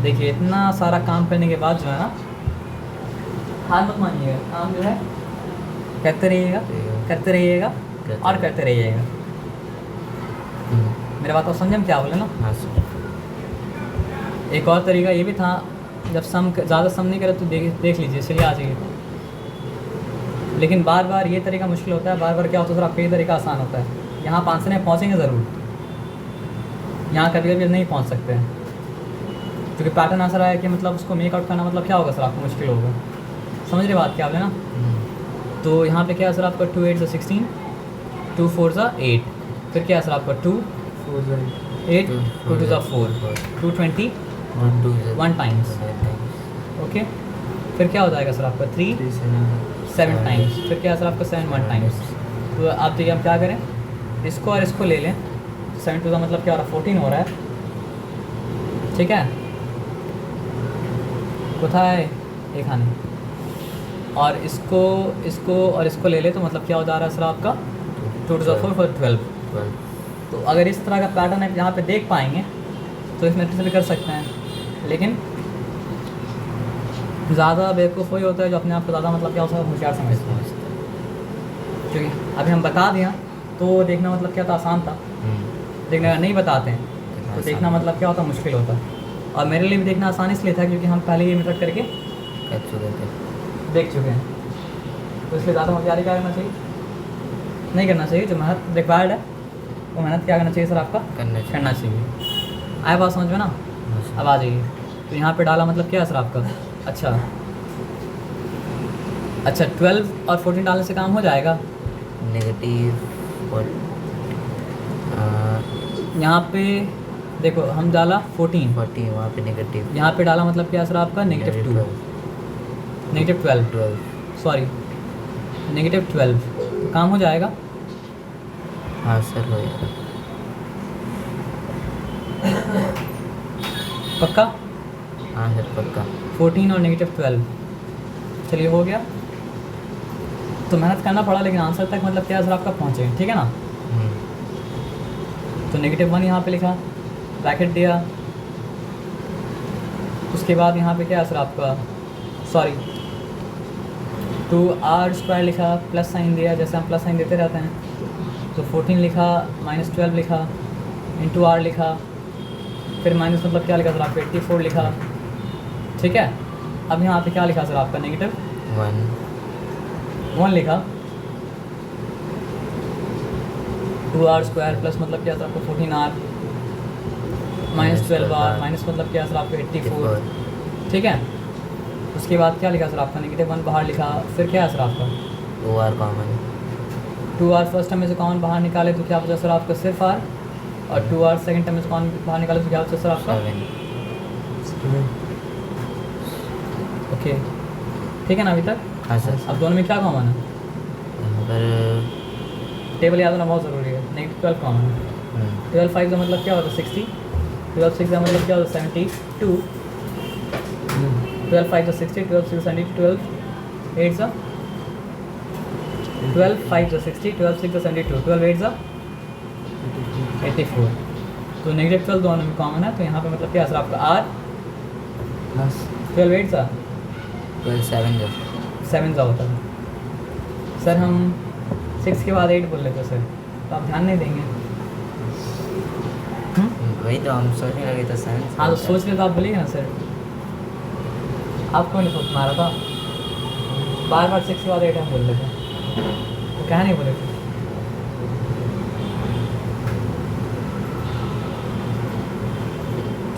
देखिए इतना सारा काम करने के बाद जो है ना, हार मत मानिएगा, काम जो है करते रहिएगा, करते रहिएगा और करते रहिएगा। मेरे बात को समझे क्या बोले ना। हाँ सर। एक और तरीका ये भी था, जब सम ज़्यादा सम नहीं करे तो देख लीजिए, चलिए आ जाइए। लेकिन बार बार ये तरीका मुश्किल होता है, बार बार क्या होता है सर आपका ये तरीका आसान होता है। यहाँ 5 में पहुँचेंगे ज़रूर, यहाँ कभी कभी नहीं पहुँच सकते हैं क्योंकि पैटर्न ऐसा रहा है कि मतलब उसको मेक आउट करना मतलब क्या होगा सर आपको मुश्किल होगा। समझ रहे बात क्या आपने ना। तो यहाँ पे क्या है सर आपका 2 8 से 16, 2 4 से 8, फिर क्या है सर आपका 2 8, 2 2 4, 220 1 टाइम्स, ओके। फिर क्या हो जाएगा सर आपका 3 7 टाइम्स, फिर क्या है सर आपका 7 1 टाइम्स। तो आप देखिए हम क्या करें, इसको और इसको ले लें। 7 2 का मतलब क्या हो रहा है 14 हो रहा है, ठीक है। कोথায় এখানে और इसको इसको और इसको ले ले तो मतलब क्या हो जा रहा है सर आपका 2 to the 4 for 12। 12। तो अगर इस तरह का पैटर्न आप यहाँ पे देख पाएंगे तो इस मेथड से भी कर सकते हैं, लेकिन ज़्यादा बेवकूफ़ वही होता है जो अपने आप को ज़्यादा मतलब क्या होता है होशियार समझता है। क्योंकि अभी हम बता दिया तो देखना मतलब क्या था आसान था, देखना अगर नहीं बताते हैं तो देखना मतलब क्या होता मुश्किल होता है। और मेरे लिए भी देखना आसान इसलिए था क्योंकि हम पहले ये मेथड करके कर चुके थे। देख चुके हैं, तो इसलिए ज़्यादा होशियारी क्या करना चाहिए, नहीं करना चाहिए। जो मेहनत रिक्वायर्ड है वो मेहनत क्या करना चाहिए सर आपका करना चाहिए। आए बात समझ में ना, अब आ जाइए। तो यहाँ पे डाला मतलब क्या है सर आपका, अच्छा 12 और 14 डालने से काम हो जाएगा। नेगेटिव और यहाँ पे देखो हम डाला 14, 40 वहाँ पे नेगेटिव, यहाँ पे डाला मतलब क्या है सर आपका -2 -12 सॉरी -12, तो काम हो जाएगा। हाँ सर हो जाएगा पक्का? हाँ सर पक्का। 14 और -12, चलिए हो गया। तो मेहनत करना पड़ा लेकिन आंसर तक मतलब क्या है सर आपका पहुँचे, ठीक है ना। तो -1 यहाँ पे लिखा, ब्रैकेट दिया, उसके बाद यहाँ पे क्या है सर आपका सॉरी 2r² लिखा, प्लस साइन दिया जैसे हम प्लस साइन देते रहते हैं। तो 14 लिखा, -12 लिखा, इंटू r लिखा, फिर माइनस मतलब क्या लिखा सर आपका 84 लिखा, ठीक है। अब यहाँ पे क्या लिखा सर आपका -1 लिखा, 2r² प्लस मतलब क्या सर आपका 14r, -12r, माइनस मतलब क्या सर आपका 84, ठीक है। उसके बाद क्या लिखा सर आपका -1 बाहर लिखा, फिर क्या है सर आपका 2r common, 2r first term में से कॉमन बाहर निकाले तो क्या बचा सर आपका सिर्फ r, और 2r सेकंड टर्म में से कॉमन बाहर निकाले तो क्या बचा सर आपका 7। ओके, ठीक है ना अभी तक। हाँ सर। अब दोनों में क्या कॉमन है, यहाँ पर टेबल याद होना बहुत ज़रूरी है। -12 कॉमन है, 12 5 का मतलब क्या होता है 60, 12 6 का मतलब क्या होता है 72, 12 5 60, 12 6 72, 12 8 12 5 60, 12 6 72, 12 8 84। तो -12 दोनों में कॉमन है, तो यहाँ पे मतलब क्या है सर आपका r प्लस 12 8 7 का होता है सर। हम 6 के बाद 8 बोल लेते सर, तो आप ध्यान नहीं देंगे। वही तो हम सोचने लगे तो साइंस। हाँ तो सोच ले तो आप बोलिए ना सर, आपको नहीं सोच मारा था, बार बार 6 के बाद 8 हम बोल लेते तो क्या नहीं बोले थे।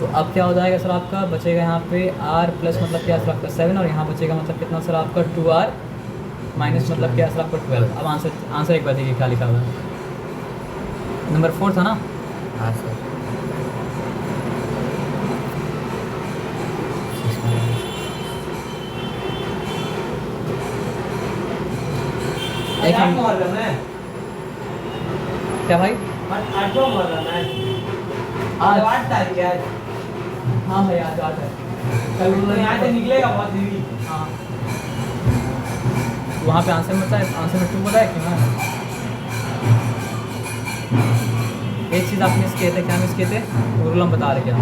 तो अब क्या हो जाएगा सर आपका, बचेगा यहाँ पे r प्लस मतलब क्या सर आपका 7, और यहाँ बचेगा मतलब कितना सर आपका 2r माइनस मतलब क्या सर आपका 12। अब आंसर एक बार देखिए क्या लिखा हुआ है, नंबर 4 था ना। हाँ सर। एक हम क्या भाई आज हाँ भाई आज है कल यहाँ से निकलेगा बहुत देरी। हाँ वहाँ पे आंसर में क्यों बताया क्यों ना। एक चीज़ आप मिस किए थे, क्या मिस किए थे, रूल हम बता रहे क्या।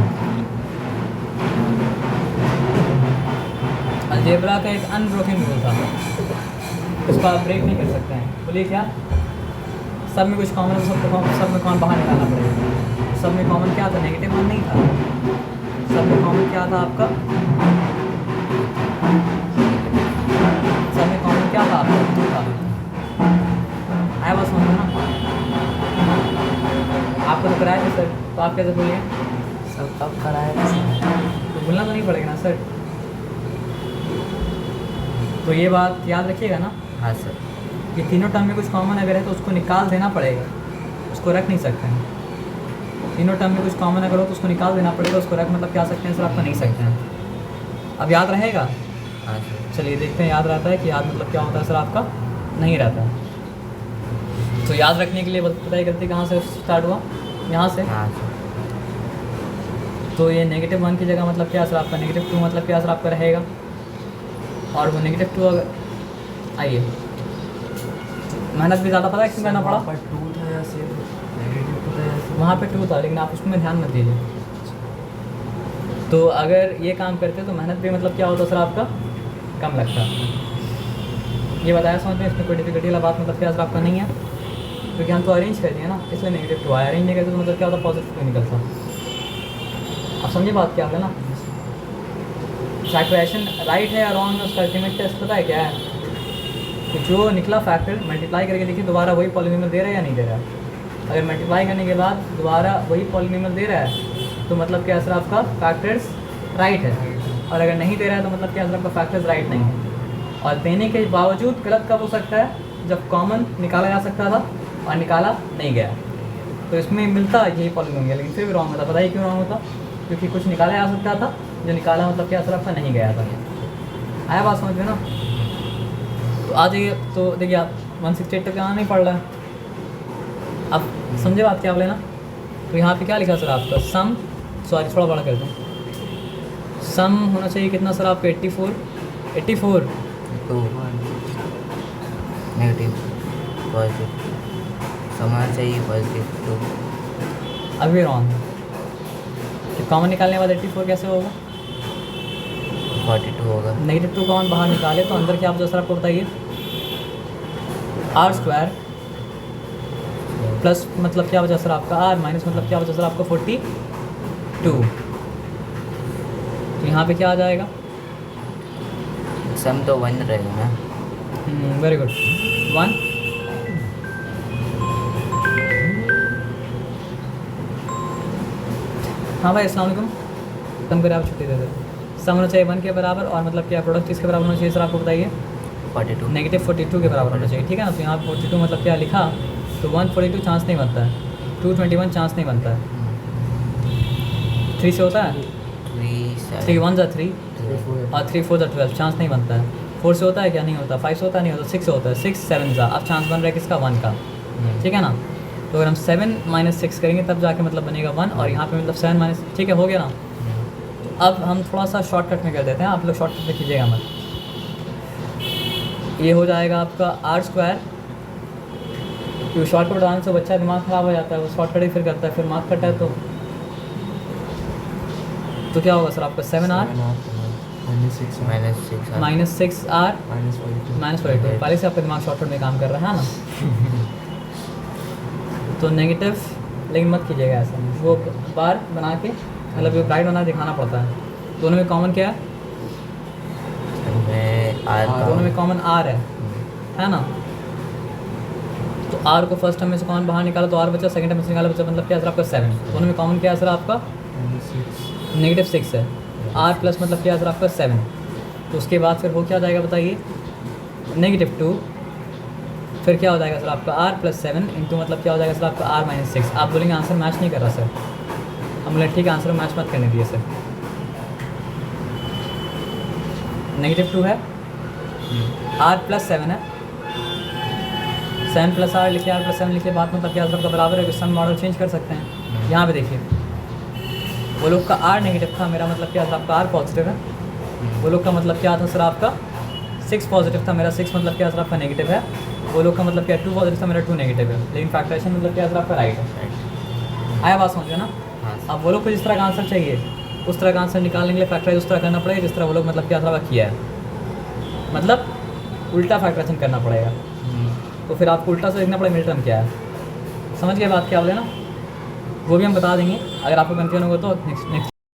अलजेब्रा का एक अनब्रोकन रूल था, उसको आप ब्रेक नहीं कर सकते हैं। बोलिए क्या, सब में कुछ कॉमन है, सब में कॉमन बाहर निकालना पड़ेगा। सब में कॉमन क्या था, -1 नहीं था, सब में कॉमन क्या था आपका, सब में कॉमन क्या था आपका 2 था। आया बस समझ ना, आपको तो कराया था सर, तो आप कैसे बोलिए सब कब कराया तो बोलना तो नहीं पड़ेगा ना सर। तो ये बात याद रखिएगा ना हाँ सर। कि तीनों टर्म में कुछ कॉमन अगर है तो उसको निकाल देना पड़ेगा, उसको रख नहीं सकते हैं। तीनों टर्म में कुछ कॉमन अगर हो तो उसको निकाल देना पड़ेगा, उसको रख मतलब क्या सकते हैं सर आपको नहीं सकते हैं। अब याद रहेगा, हाँ सर। चलिए देखते हैं याद रहता है कि याद मतलब क्या होता है सर आपका, नहीं रहता है। तो याद रखने के लिए बताइए गलती कहाँ से स्टार्ट हुआ, यहाँ से। हाँ सर। तो ये -1 की जगह मतलब क्या सर आपका -2 मतलब क्या सर आपका रहेगा, और वो -2 अगर आइए, मेहनत भी ज़्यादा पता है क्यों करना पड़ा? पर 2 था या सिर्फ नेगेटिव 2 था या सिर्फ वहाँ पे 2 था, लेकिन आप उसमें ध्यान मत दीजिए। तो अगर ये काम करते तो मेहनत भी मतलब क्या होता सर आपका कम लगता। ये बताया समझ में, इसमें कोई डिफिकल्टी वाला बात मतलब क्या सर आपका नहीं है, क्योंकि हम तो अरेंज कर दिए ना, इसलिए नेगेटिव 2 आया। अरेंज नहीं करते तो मतलब क्या होता, पॉजिटिव 2 निकलता। अब समझिए बात क्या है ना, फैक्टराइजेशन राइट है या रॉन्ग है उसका अल्टीमेट टेस्ट पता है क्या है, कि जो निकला फैक्टर मल्टीप्लाई करके देखिए दोबारा वही पॉलिनोमियल दे रहा है या नहीं दे रहा है। अगर मल्टीप्लाई करने के बाद दोबारा वही पॉलिनोमियल दे रहा है तो मतलब क्या सर आपका फैक्टर्स राइट है, और अगर नहीं दे रहा है तो मतलब क्या सर आपका फैक्टर्स राइट नहीं है। और देने के बावजूद गलत कब हो सकता है, जब कॉमन निकाला जा सकता था और निकाला नहीं गया। तो इसमें मिलता यही पॉलिनोमियल, लेकिन फिर भी रॉन्ग होता। पता ही क्यों रॉन्ग होता, क्योंकि कुछ निकाला जा सकता था, जो निकाला मतलब क्या सर आपका नहीं गया था। आया बात समझ में ना? तो आ जाइए, तो देखिए आप 168 तक यहाँ नहीं पढ़ रहा है। अब समझे बात क्या बोले ना, तो यहाँ पे क्या लिखा सर आपका सम, सॉरी थोड़ा बड़ा कर दूँ, सम होना चाहिए कितना सर आपका 84 2 नेगेटिव पॉजिटिव समान चाहिए पॉजिटिव 2। अभी रॉन्ग। तो कॉमन निकालने के बाद 84 कैसे होगा, 42 होगा। नेगेटिव 2 कॉमन बाहर निकाले तो अंदर क्या बचा सर आपको बताइए, आर स्क्वायर प्लस मतलब क्या बचा सर आपका आर माइनस मतलब क्या बचा सर आपका 42। तो यहाँ पे क्या आ जाएगा, सम तो 1 रहेगा ना। Very good 1। हाँ भाई अस्सलाम वालेकुम, कम करें आप छुट्टी दे दे। सम होना चाहिए 1 के बराबर, और मतलब क्या प्रोडक्ट किसके बराबर होना चाहिए सर आपको बताइए, 42 नेगेटिव 42 के बराबर होना चाहिए, ठीक है ना। तो यहाँ 42 मतलब क्या लिखा, तो 142 चांस नहीं बनता है, 221 चांस नहीं बनता है, 3 से होता है, 3 1 3 और 3 4 12 चांस नहीं बनता है। 4 से होता है क्या, नहीं होता। 5 से होता है, नहीं होता। 6 से होता है, 6 7 जा, अब चांस बन रहा है किसका, 1 का, ठीक है ना। तो अगर हम 7 - 6 करेंगे तब जाके मतलब बनेगा 1, और यहाँ पे मतलब 7 - ठीक है हो गया ना। तो अब हम थोड़ा सा शॉर्टकट में कर देते हैं, आप लोग शॉर्टकट में कीजिएगा मत। ये हो जाएगा आपका आर स्क्वायर, क्योंकि शॉर्टकट बताने से बच्चा दिमाग ख़राब हो जाता है, वो शॉर्टकट ही फिर करता है, फिर मार्क कट है तो क्या होगा सर आपका 7R -6 -6R -42। पहले से आपका दिमाग शॉर्टकट में काम कर रहा है ना। तो नेगेटिव, लेकिन मत कीजिएगा ऐसा, वो बार बना के मतलब ये ब्राइट बना दिखाना पड़ता है। दोनों में कॉमन क्या है, दोनों में कॉमन R है ना। तो R को फर्स्ट टर्म में से कॉमन बाहर निकाला तो R बचा, सेकंड टर्म में से निकाला बचा मतलब क्या सर आपका 7। दोनों में कॉमन क्या है सर आपका नेगेटिव 6 है। R प्लस मतलब क्या है सर आपका 7। तो उसके बाद फिर हो क्या जाएगा बताइए, नेगेटिव 2, फिर क्या हो जाएगा सर आपका R + 7 इंटू मतलब क्या हो जाएगा सर आपका R - 6। आप बोलेंगे आंसर मैच नहीं कर रहा सर, हम बोले ठीक है आंसर मैच मत करने दिए सर। नेगेटिव 2 है, R + 7 है, 7 + R लिखिए, R + 7 लिखिए, बात मतलब क्या सबका बराबर है, सन मॉडल चेंज कर सकते हैं। यहाँ पे देखिए वो लोग का R नेगेटिव था, मेरा मतलब क्या था आपका R पॉजिटिव है। वो लोग का मतलब क्या था सर आपका 6 पॉजिटिव था, मेरा 6 मतलब क्या सर आपका नेगेटिव है। वो लोग का मतलब क्या 2 पॉजिटिव था, मेरा 2 नेगेटिव है। लेकिन फैक्टराइजेशन मतलब क्या सर आपका राइट है। आया बात समझ ना। अब वो लोग को जिस तरह का आंसर चाहिए उस तरह का आंसर निकालने के लिए फैक्टराइज उस तरह करना पड़ेगा जिस तरह वो लोग मतलब क्या तरह किया है, मतलब उल्टा फैक्टराइजेशन करना पड़ेगा। तो फिर आपको उल्टा से देखना पड़ेगा मिड टर्म क्या है। समझ गए बात क्या बोले ना, वो भी हम बता देंगे। अगर आपको कन्फ्यूजन होगा तो नेक्स्ट